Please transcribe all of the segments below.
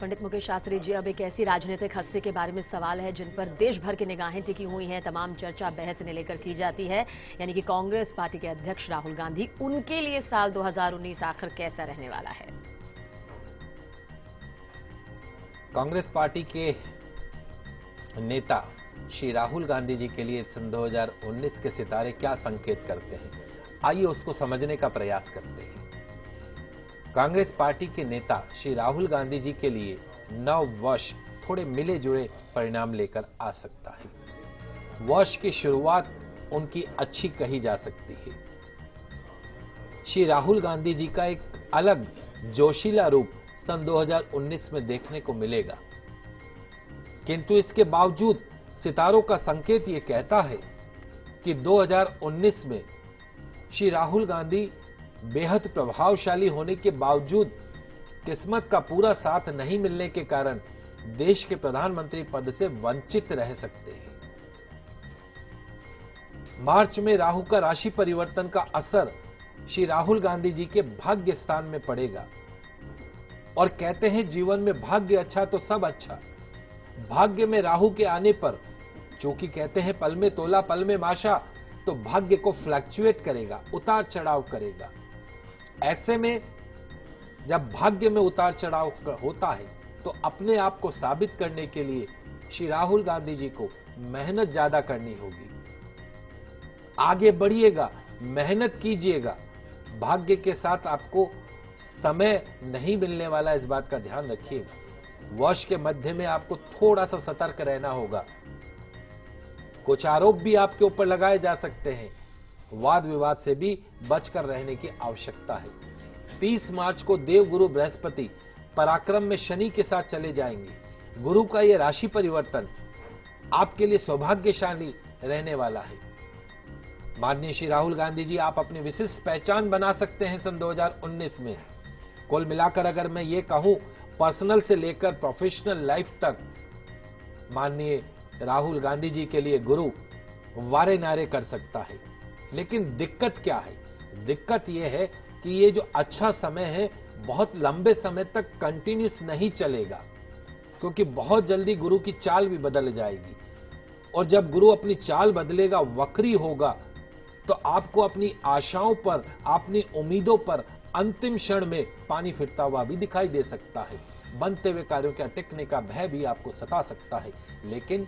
पंडित मुकेश शास्त्री जी, अब एक ऐसी राजनीतिक हस्ती के बारे में सवाल है जिन पर देश भर की निगाहें टिकी हुई हैं। तमाम चर्चा बहस ने लेकर की जाती है, यानी कि कांग्रेस पार्टी के अध्यक्ष राहुल गांधी। उनके लिए साल 2019 आखिर कैसा रहने वाला है? कांग्रेस पार्टी के नेता श्री राहुल गांधी जी के लिए सन 2019 के सितारे क्या संकेत करते हैं, आइए उसको समझने का प्रयास करते हैं। कांग्रेस पार्टी के नेता श्री राहुल गांधी जी के लिए नव वर्ष थोड़े मिले जुले परिणाम लेकर आ सकता है। वर्ष की शुरुआत उनकी अच्छी कही जा सकती है। श्री राहुल गांधी जी का एक अलग जोशीला रूप सन 2019 में देखने को मिलेगा, किंतु इसके बावजूद सितारों का संकेत ये कहता है कि 2019 में श्री राहुल गांधी बेहद प्रभावशाली होने के बावजूद किस्मत का पूरा साथ नहीं मिलने के कारण देश के प्रधानमंत्री पद से वंचित रह सकते हैं। मार्च में राहु का राशि परिवर्तन का असर श्री राहुल गांधी जी के भाग्य स्थान में पड़ेगा और कहते हैं जीवन में भाग्य अच्छा तो सब अच्छा। भाग्य में राहु के आने पर, चूंकि कहते हैं पल में तोला पल में माशा, तो भाग्य को फ्लक्चुएट करेगा, उतार चढ़ाव करेगा। ऐसे में जब भाग्य में उतार चढ़ाव होता है तो अपने आप को साबित करने के लिए श्री राहुल गांधी जी को मेहनत ज्यादा करनी होगी। आगे बढ़िएगा, मेहनत कीजिएगा। भाग्य के साथ आपको समय नहीं मिलने वाला, इस बात का ध्यान रखिएगा। वर्ष के मध्य में आपको थोड़ा सा सतर्क रहना होगा। कुछ आरोप भी आपके ऊपर लगाए जा सकते हैं। वाद विवाद से भी बचकर रहने की आवश्यकता है। 30 मार्च को देवगुरु बृहस्पति पराक्रम में शनि के साथ चले जाएंगे। गुरु का यह राशि परिवर्तन आपके लिए सौभाग्यशाली रहने वाला है। माननीय श्री राहुल गांधी जी, आप अपनी विशिष्ट पहचान बना सकते हैं सन 2019 में। कुल मिलाकर अगर मैं ये कहूं, पर्सनल से लेकर प्रोफेशनल लाइफ तक माननीय राहुल गांधी जी के लिए गुरु वारे नारे कर सकता है। लेकिन दिक्कत क्या है? दिक्कत यह है कि ये जो अच्छा समय है बहुत लंबे समय तक कंटिन्यूस नहीं चलेगा, क्योंकि बहुत जल्दी गुरु की चाल भी बदल जाएगी। और जब गुरु अपनी चाल बदलेगा, वक्री होगा, तो आपको अपनी आशाओं पर, अपनी उम्मीदों पर अंतिम क्षण में पानी फिरता हुआ भी दिखाई दे सकता है। बनते हुए कार्यों के अटकने का भय भी आपको सता सकता है। लेकिन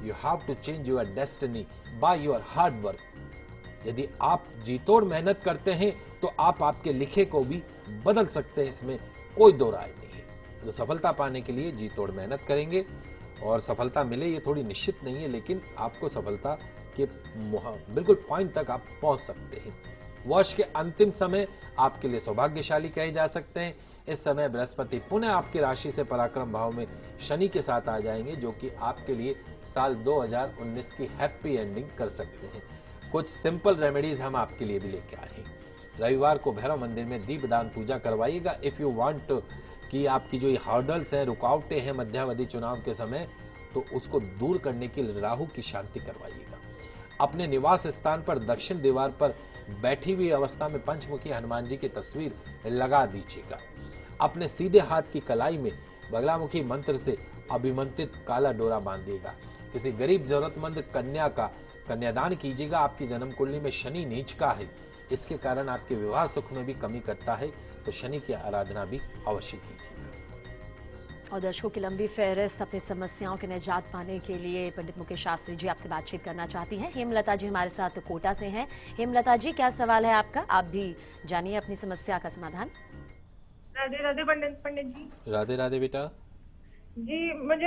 you have to change your destiny by your hard work. यदि आप जीतोड़ मेहनत करते हैं तो आप आपके लिखे को भी बदल सकते हैं, इसमें कोई दो राय नहीं है। तो सफलता पाने के लिए जीतोड़ मेहनत करेंगे और सफलता मिले ये थोड़ी निश्चित नहीं है, लेकिन आपको सफलता के बिल्कुल पॉइंट तक आप पहुंच सकते हैं। वर्ष के अंतिम समय आपके लिए सौभाग्यशाली कहे जा सकते हैं। इस समय बृहस्पति पुनः आपकी राशि से पराक्रम भाव में शनि के साथ आ जाएंगे, जो कि आपके लिए साल 2019 की हैप्पी एंडिंग कर सकते हैं। कुछ सिंपल रेमेडीज हम आपके लिए भी लेके आए हैं। रविवार को भैरव मंदिर में दीपदान पूजा करवाइएगा। इफ यू वांट कि आपकी जो हर्डल्स हैं, रुकावटें हैं मध्यावधि चुनाव के समय, तो उसको दूर करने के लिए राहु की शांति करवाइएगा। अपने निवास स्थान पर दक्षिण दीवार पर बैठी हुई अवस्था में पंचमुखी हनुमान जी की तस्वीर लगा दीजिएगा। अपने सीधे हाथ की कलाई में बगलामुखी मंत्र से अभिमंत्रित काला डोरा बांधिएगा। किसी गरीब जरूरतमंद कन्या का कन्यादान कीजिएगा। आपकी जन्म कुंडली में शनि नीच का है, इसके कारण आपके विवाह सुख में भी कमी करता है, तो शनि की आराधना भी अवश्य कीजिए। और दर्शकों की लंबी फहरिस्त अपनी समस्याओं के निजात पाने के लिए पंडित मुकेश शास्त्री जी आपसे बातचीत करना चाहती हैं। हेमलता जी हमारे साथ कोटा से हैं। हेमलता जी, क्या सवाल है आपका? आप भी जानिए अपनी समस्या का समाधान। राधे राधे पंडित जी। राधे राधे बेटा जी, मुझे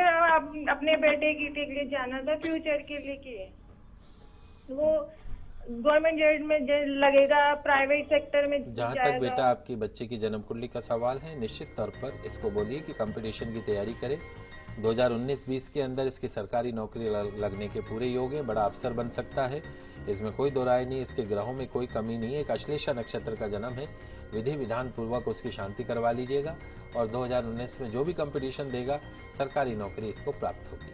अपने बेटे के लिए जाना था, फ्यूचर के लिए कि वो गवर्नमेंट जॉब में लगेगा, प्राइवेट सेक्टर में जहाँ तक बेटा आपकी बच्चे की जन्म कुंडली का सवाल है, निश्चित तौर पर इसको बोलिए कि कंपटीशन की तैयारी करे। 2019-20 के अंदर इसकी सरकारी नौकरी लगने के पूरे योग है। बड़ा अफसर बन सकता है, इसमें कोई दो राय नहीं। इसके ग्रहों में कोई कमी नहीं है। एक अश्लेषा नक्षत्र का जन्म है। विधि विधान पूर्वक उसकी शांति करवा लीजिएगा और 2019 में जो भी कंपटीशन देगा, सरकारी नौकरी इसको प्राप्त होगी।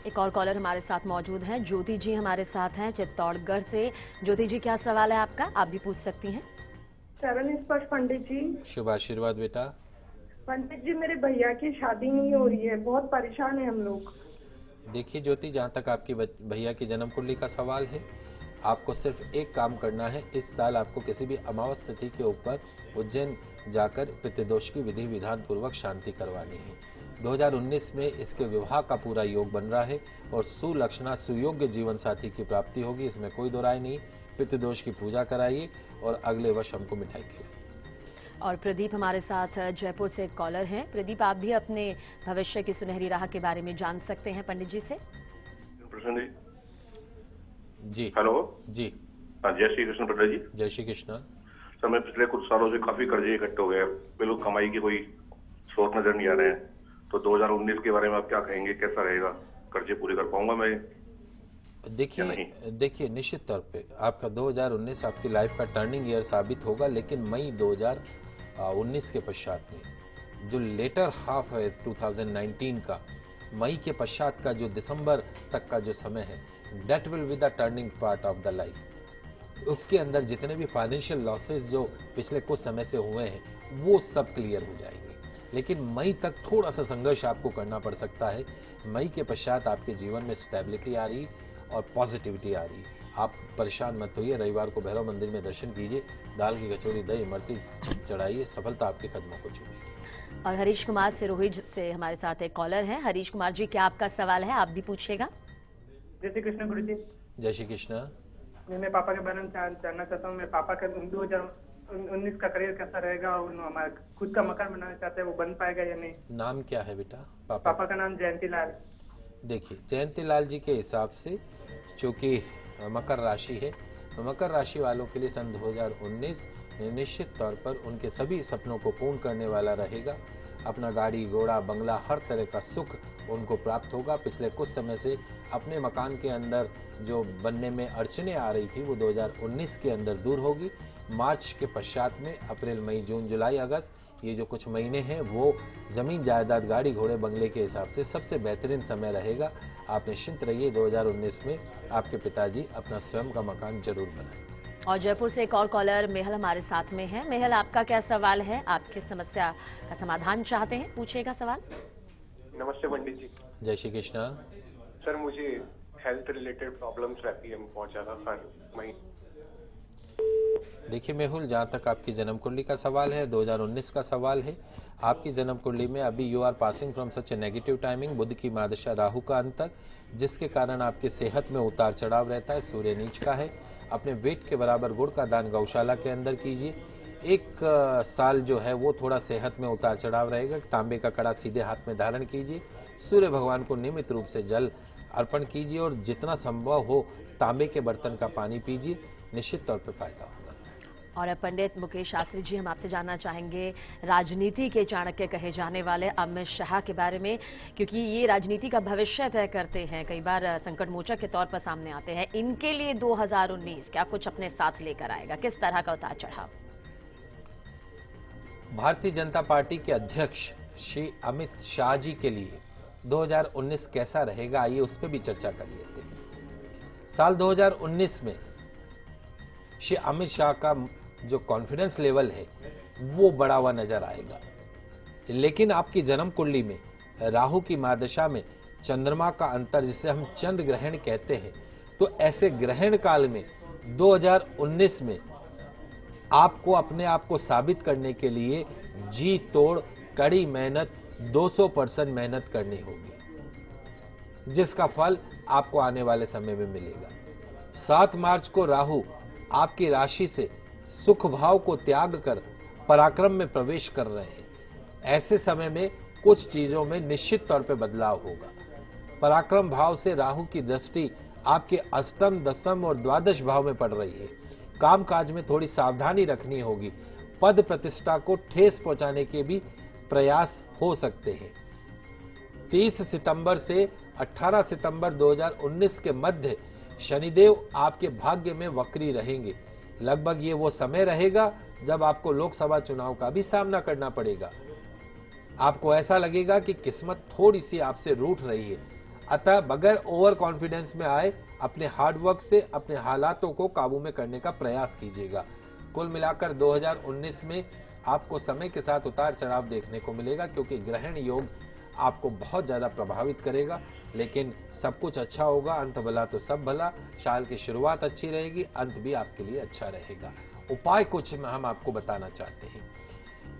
एक और कॉलर हमारे साथ मौजूद हैं। ज्योति जी हमारे साथ हैं चित्तौड़गढ़ से। ज्योति जी, क्या सवाल है आपका? आप भी पूछ सकती हैं। 7 स्पर्श पंडित जी। शुभ आशीर्वाद बेटा। पंडित जी मेरे भैया की शादी नहीं हो रही है, बहुत परेशान है हम लोग। देखिए ज्योति, जहाँ तक आपकी भैया की जन्म कुंडली का सवाल है, आपको सिर्फ एक काम करना है। इस साल आपको किसी भी अमावस तिथि के ऊपर उज्जैन जाकर पितृदोष की विधि विधान पूर्वक शांति करवानी है। 2019 में इसके विवाह का पूरा योग बन रहा है और सुलक्षणा सुयोग्य जीवन साथी की प्राप्ति होगी, इसमें कोई दो राय नहीं। पितृदोष की पूजा कराइए और अगले वर्ष हमको मिठाई खिलाइए। और प्रदीप हमारे साथ जयपुर से कॉलर हैं। प्रदीप, आप भी अपने भविष्य की सुनहरी राह के बारे में जान सकते हैं पंडित जी से। प्रसन्न जी हेलो जी। हाँ, जय श्री कृष्ण पंडित जी। जय श्री कृष्ण। सर मैं पिछले कुछ सालों से काफी कर्जे इकट्ठे हो गए, बिल्कुल कमाई की कोई स्रोत नजर नहीं आ रहे हैं। तो 2019 के बारे में आप क्या कहेंगे, कैसा रहेगा? कर्जे पूरे कर पाऊंगा मैं? देखिए निश्चित तौर पे आपका 2019 आपकी लाइफ का टर्निंग ईयर साबित होगा, लेकिन मई 2019 के पश्चात में जो लेटर हाफ है 2019 का, मई के पश्चात का जो दिसंबर तक का जो समय है, that will be the turning part of the life. उसके अंदर जितने भी फाइनेंशियल लॉसेस जो पिछले कुछ समय से हुए हैं वो सब क्लियर हो जाएंगे, लेकिन मई तक थोड़ा सा संघर्ष आपको करना पड़ सकता है। मई के पश्चात आपके जीवन में स्टेबिलिटी आ रही और पॉजिटिविटी आ रही। आप परेशान मत होइए, रविवार को भैरव मंदिर में दर्शन कीजिए, दाल की कचौरी दही इमरती चढ़ाइए, सफलता आपके कदमों को चूमेगी। और हरीश कुमार सिरोही से हमारे साथ एक कॉलर हैं। हरीश कुमार जी, क्या आपका सवाल है? आप भी पूछिएगा। जय श्री कृष्ण गुरु जी। जय श्री कृष्ण। मैं मेरे पापा के बारे में जानना चाहता हूँ। मेरे पापा का 2019 का करियर कैसा रहेगा, और हमारा खुद का मकान बनाना चाहते हैं, वो बन पाएगा या नहीं? नाम क्या है बेटा पापा का नाम जयंती लाल। देखिए जयंती लाल जी के हिसाब से चूंकि मकर राशि है, तो मकर राशि वालों के लिए सन 2019 निश्चित तौर पर उनके सभी सपनों को पूर्ण करने वाला रहेगा। अपना गाड़ी घोड़ा बंगला हर तरह का सुख उनको प्राप्त होगा। पिछले कुछ समय से अपने मकान के अंदर जो बनने में अड़चने आ रही थी वो 2019 के अंदर दूर होगी। मार्च के पश्चात में अप्रैल मई जून जुलाई अगस्त, ये जो कुछ महीने हैं वो जमीन जायदाद गाड़ी घोड़े बंगले के हिसाब से सबसे बेहतरीन समय रहेगा। आप निश्चिंत रहिए, 2019 में आपके पिताजी अपना स्वयं का मकान जरूर बनाएं। और जयपुर से एक और कॉलर मेहल हमारे साथ में है। मेहल, आपका क्या सवाल है? आप किस समस्या का समाधान चाहते हैं? पूछिएगा सवाल। नमस्ते पंडित जी। जय श्री कृष्ण। सर मुझे हेल्थ रिलेटेड प्रॉब्लम्स रहती है बहुत ज़्यादा सर। देखिए मेहुल, जहाँ तक आपकी जन्म कुंडली का सवाल है, 2019 का सवाल है। आपकी जन्म कुंडली में अभी you are passing from such a negative timing, Budh की महादशा राहु का अंतर, जिसके कारण आपकी सेहत में उतार चढ़ाव रहता है। सूर्य नीच का है। अपने वेट के बराबर गुड़ का दान गौशाला के अंदर कीजिए। एक साल जो है वो थोड़ा सेहत में उतार चढ़ाव रहेगा। तांबे का कड़ा सीधे हाथ में धारण कीजिए। सूर्य भगवान को नियमित रूप से जल अर्पण कीजिए और जितना संभव हो तांबे के बर्तन का पानी पीजिए, निश्चित तौर पर फायदा होगा। और पंडित मुकेश शास्त्री जी, हम आपसे जानना चाहेंगे राजनीति के चाणक्य कहे जाने वाले अमित शाह के बारे में, क्योंकि ये राजनीति का भविष्य तय करते हैं, कई बार संकट मोचक के तौर पर सामने आते हैं। इनके लिए 2019 क्या कुछ अपने साथ लेकर आएगा? किस तरह का उतार चढ़ाव? भारतीय जनता पार्टी के अध्यक्ष श्री अमित शाह जी के लिए 2019 कैसा रहेगा, आइए उस पर भी चर्चा कर लेते हैं। साल 2019 में श्री अमित शाह का जो कॉन्फिडेंस लेवल है वो बढ़ा हुआ नजर आएगा, लेकिन आपकी जन्म कुंडली में राहु की महादशा में चंद्रमा का अंतर, जिसे हम चंद्र ग्रहण कहते हैं, तो ऐसे ग्रहण काल में 2019 में आपको अपने आप को साबित करने के लिए जी तोड़ कड़ी मेहनत 200% मेहनत करनी होगी, जिसका फल आपको आने वाले समय में मिलेगा। 7 मार्च को राहु आपकी राशि से सुख भाव को त्याग कर पराक्रम में प्रवेश कर रहे हैं। ऐसे समय में कुछ चीजों में निश्चित तौर पे बदलाव होगा। पराक्रम भाव से राहु की दृष्टि आपके अष्टम, दसम और द्वादश भाव में पड़ रही है। कामकाज में थोड़ी सावधानी रखनी होगी। पद प्रतिष्ठा को ठेस पहुंचाने के भी प्रयास हो सकते हैं। 30 सितंबर से 18 सितंबर 2019 के मध्य शनिदेव आपके भाग्य में वक्री रहेंगे। लगभग ये वो समय रहेगा जब आपको लोकसभा चुनाव का भी सामना करना पड़ेगा। आपको ऐसा लगेगा कि किस्मत थोड़ी सी आपसे रूठ रही है, अतः बगैर ओवर कॉन्फिडेंस में आए अपने हार्डवर्क से अपने हालातों को काबू में करने का प्रयास कीजिएगा। कुल मिलाकर 2019 में आपको समय के साथ उतार चढ़ाव देखने को मिलेगा, क्योंकि ग्रहण योग आपको बहुत ज्यादा प्रभावित करेगा। लेकिन सब कुछ अच्छा होगा, अंत भला तो सब भला। साल की शुरुआत अच्छी रहेगी, अंत भी आपके लिए अच्छा रहेगा। उपाय कुछ हम आपको बताना चाहते हैं।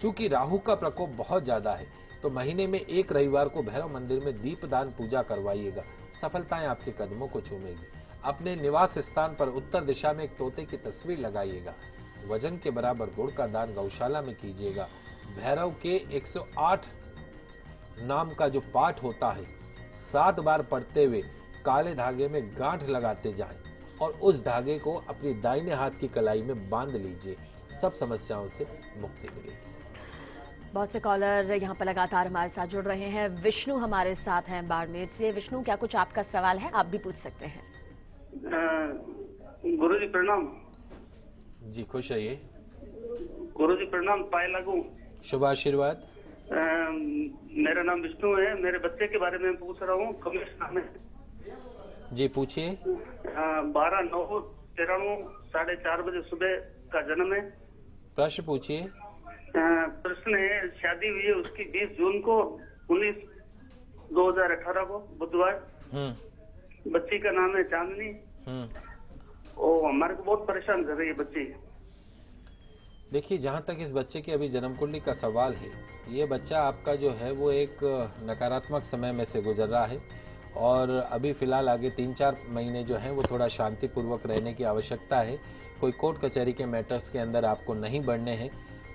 चूंकि राहु का प्रकोप बहुत ज्यादा है, तो महीने में एक रविवार को भैरव मंदिर में दीपदान पूजा करवाइएगा। सफलताएं आपके कदमों को चूमेगी। अपने निवास स्थान पर उत्तर दिशा में एक तोते की तस्वीर लगाइएगा। वजन के बराबर गुड़ का दान गौशाला में कीजिएगा। भैरव के 108 नाम का जो पाठ होता है 7 बार पढ़ते हुए काले धागे में गांठ लगाते जाएं और उस धागे को अपनी दाहिने हाथ की कलाई में बांध लीजिए। सब समस्याओं से मुक्ति मिलेगी। बहुत से कॉलर यहाँ पर लगातार हमारे साथ जुड़ रहे हैं। विष्णु हमारे साथ हैं बाड़मेर से। विष्णु, क्या कुछ आपका सवाल है? आप भी पूछ सकते हैं। गुरु जी प्रणाम। जी खुश रहिए। गुरु जी प्रणाम। पाए लागू। शुभ आशीर्वाद। मेरा नाम विष्णु है। मेरे बच्चे के बारे में पूछ रहा हूँ। कमलेश नाम है। जी पूछिए। 12/9/93 4:30 बजे सुबह का जन्म है। प्रश्न पूछिए। प्रश्न है, शादी हुई है उसकी 20 जून को 2018 को बुधवार। बच्ची का नाम है चांदनी। और हमारे को बहुत परेशान कर रही है बच्ची। देखिए, जहाँ तक इस बच्चे की अभी जन्म कुंडली का सवाल है, ये बच्चा आपका जो है वो एक नकारात्मक समय में से गुजर रहा है और अभी फिलहाल आगे 3-4 महीने जो हैं वो थोड़ा शांतिपूर्वक रहने की आवश्यकता है। कोई कोर्ट कचहरी के मैटर्स के अंदर आपको नहीं बढ़ने हैं।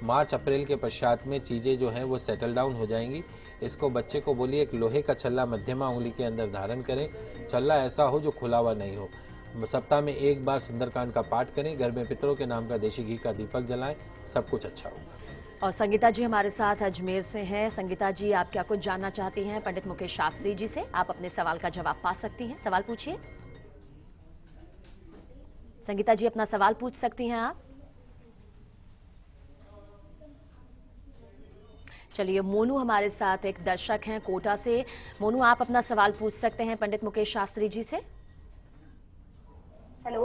मार्च अप्रैल के पश्चात में चीज़ें जो हैं वो सेटल डाउन हो जाएंगी। इसको बच्चे को बोलिए एक लोहे का छल्ला मध्यमा उंगली के अंदर धारण करें। छल्ला ऐसा हो जो खुला हुआ नहीं हो। सप्ताह में एक बार सुंदरकांड का पाठ करें। घर में पितरों के नाम का देशी घी का दीपक जलाएं। सब कुछ अच्छा होगा। और संगीता जी हमारे साथ अजमेर से हैं। संगीता जी, आप क्या कुछ जानना चाहती हैं पंडित मुकेश शास्त्री जी से? आप अपने सवाल का जवाब पा सकती हैं। सवाल पूछिए। संगीता जी, अपना सवाल पूछ सकती हैं आप। चलिए, मोनू हमारे साथ एक दर्शक हैं कोटा से। मोनू, आप अपना सवाल पूछ सकते हैं पंडित मुकेश शास्त्री जी से। हेलो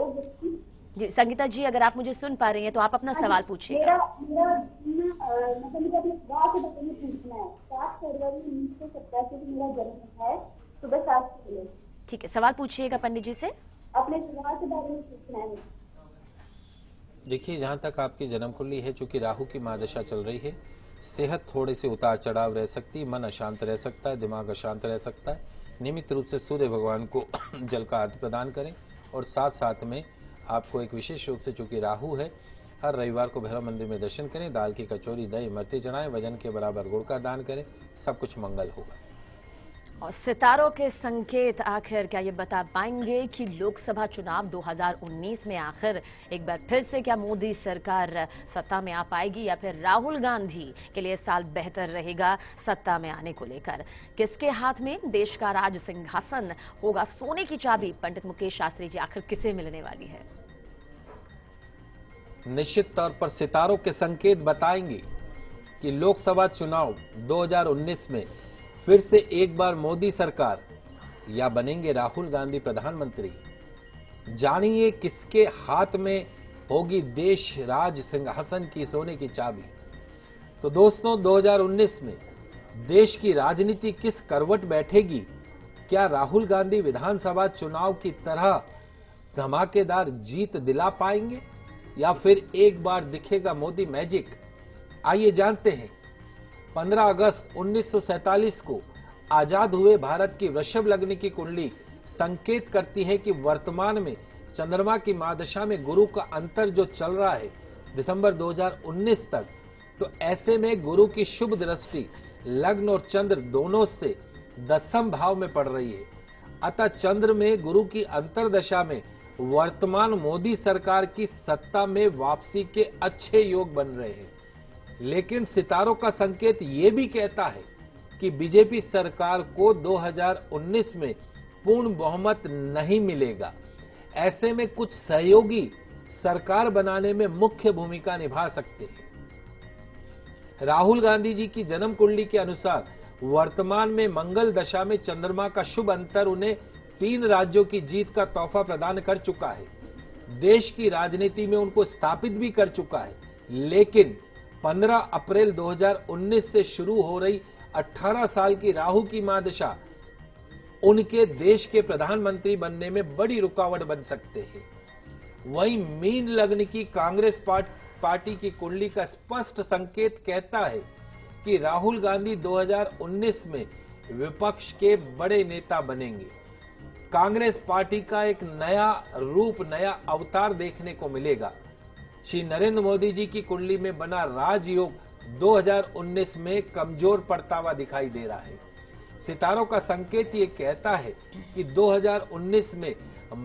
जी संगीता जी, अगर आप मुझे सुन पा रही हैं तो आप अपना सवाल पूछिए। मेरा मतलब मुझे अपने विवाह के बारे में पूछना है। 7 फरवरी 1987 को मेरा जन्म है, सुबह 7 बजे। ठीक है, सवाल पूछिएगा पंडित जी से। अपने विवाह के बारे में पूछना है। देखिए, जहाँ तक आपकी जन्म कुंडली है, चूंकि राहु की महादशा चल रही है, सेहत थोड़े से उतार चढ़ाव रह सकती है, मन अशांत रह सकता है, दिमाग अशांत रह सकता है। नियमित रूप से सूर्य भगवान को जल का अर्घ्य प्रदान करें और साथ साथ में आपको एक विशेष रूप से, चूंकि राहु है, हर रविवार को भैरव मंदिर में दर्शन करें। दाल की कचौरी, दही, इमरती चढ़ाएं। वजन के बराबर गुड़ का दान करें। सब कुछ मंगल होगा। और सितारों के संकेत आखिर क्या ये बता पाएंगे कि लोकसभा चुनाव 2019 में आखिर एक बार फिर से क्या मोदी सरकार सत्ता में आ पाएगी, या फिर राहुल गांधी के लिए साल बेहतर रहेगा सत्ता में आने को लेकर? किसके हाथ में देश का राज सिंहासन होगा? सोने की चाबी पंडित मुकेश शास्त्री जी आखिर किसे मिलने वाली है? निश्चित तौर पर सितारों के संकेत बताएंगे कि लोकसभा चुनाव 2019 में फिर से एक बार मोदी सरकार या बनेंगे राहुल गांधी प्रधानमंत्री। जानिए किसके हाथ में होगी देश राज सिंहासन की सोने की चाबी। तो दोस्तों, 2019 में देश की राजनीति किस करवट बैठेगी? क्या राहुल गांधी विधानसभा चुनाव की तरह धमाकेदार जीत दिला पाएंगे, या फिर एक बार दिखेगा मोदी मैजिक? आइए जानते हैं। 15 अगस्त 1947 को आजाद हुए भारत की वृषभ लग्न की कुंडली संकेत करती है कि वर्तमान में चंद्रमा की महादशा में गुरु का अंतर जो चल रहा है दिसंबर 2019 तक, तो ऐसे में गुरु की शुभ दृष्टि लग्न और चंद्र दोनों से 10वें भाव में पड़ रही है। अतः चंद्र में गुरु की अंतरदशा में वर्तमान मोदी सरकार की सत्ता में वापसी के अच्छे योग बन रहे हैं। लेकिन सितारों का संकेत ये भी कहता है कि बीजेपी सरकार को 2019 में पूर्ण बहुमत नहीं मिलेगा। ऐसे में कुछ सहयोगी सरकार बनाने में मुख्य भूमिका निभा सकते हैं। राहुल गांधी जी की जन्म कुंडली के अनुसार वर्तमान में मंगल दशा में चंद्रमा का शुभ अंतर उन्हें 3 राज्यों की जीत का तोहफा प्रदान कर चुका है। देश की राजनीति में उनको स्थापित भी कर चुका है। लेकिन 15 अप्रैल 2019 से शुरू हो रही 18 साल की राहु की महादशा उनके देश के प्रधानमंत्री बनने में बड़ी रुकावट बन सकते हैं। वहीं मीन लग्न की कांग्रेस पार्टी की कुंडली का स्पष्ट संकेत कहता है कि राहुल गांधी 2019 में विपक्ष के बड़े नेता बनेंगे। कांग्रेस पार्टी का एक नया रूप, नया अवतार देखने को मिलेगा। श्री नरेंद्र मोदी जी की कुंडली में बना राजयोग 2019 में कमजोर पड़ता हुआ दिखाई दे रहा है। सितारों का संकेत ये कहता है कि 2019 में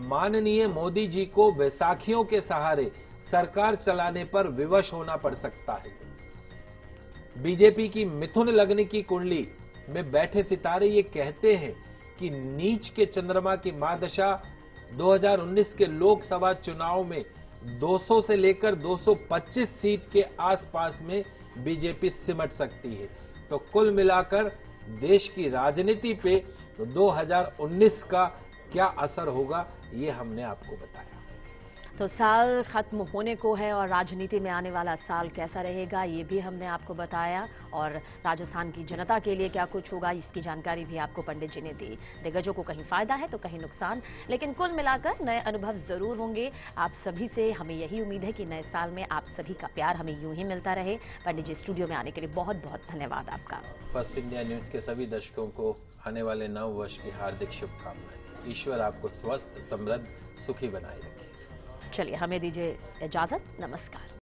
माननीय मोदी जी को बैसाखियों के सहारे सरकार चलाने पर विवश होना पड़ सकता है। बीजेपी की मिथुन लग्न की कुंडली में बैठे सितारे ये कहते हैं कि नीच के चंद्रमा की महादशा 2019 के लोकसभा चुनाव में 200 से लेकर 225 सीट के आसपास में बीजेपी सिमट सकती है। तो कुल मिलाकर देश की राजनीति पे 2019 का क्या असर होगा, ये हमने आपको बताया। तो साल खत्म होने को है और राजनीति में आने वाला साल कैसा रहेगा ये भी हमने आपको बताया, और राजस्थान की जनता के लिए क्या कुछ होगा इसकी जानकारी भी आपको पंडित जी ने दी। दिग्गजों को कहीं फायदा है तो कहीं नुकसान, लेकिन कुल मिलाकर नए अनुभव जरूर होंगे। आप सभी से हमें यही उम्मीद है कि नए साल में आप सभी का प्यार हमें यूं ही मिलता रहे। पंडित जी स्टूडियो में आने के लिए बहुत बहुत धन्यवाद आपका। फर्स्ट इंडिया न्यूज के सभी दर्शकों को आने वाले नव वर्ष की हार्दिक शुभकामनाएं। ईश्वर आपको स्वस्थ, समृद्ध, सुखी बनाए रखे। चलिए हमें दीजिए इजाजत। नमस्कार।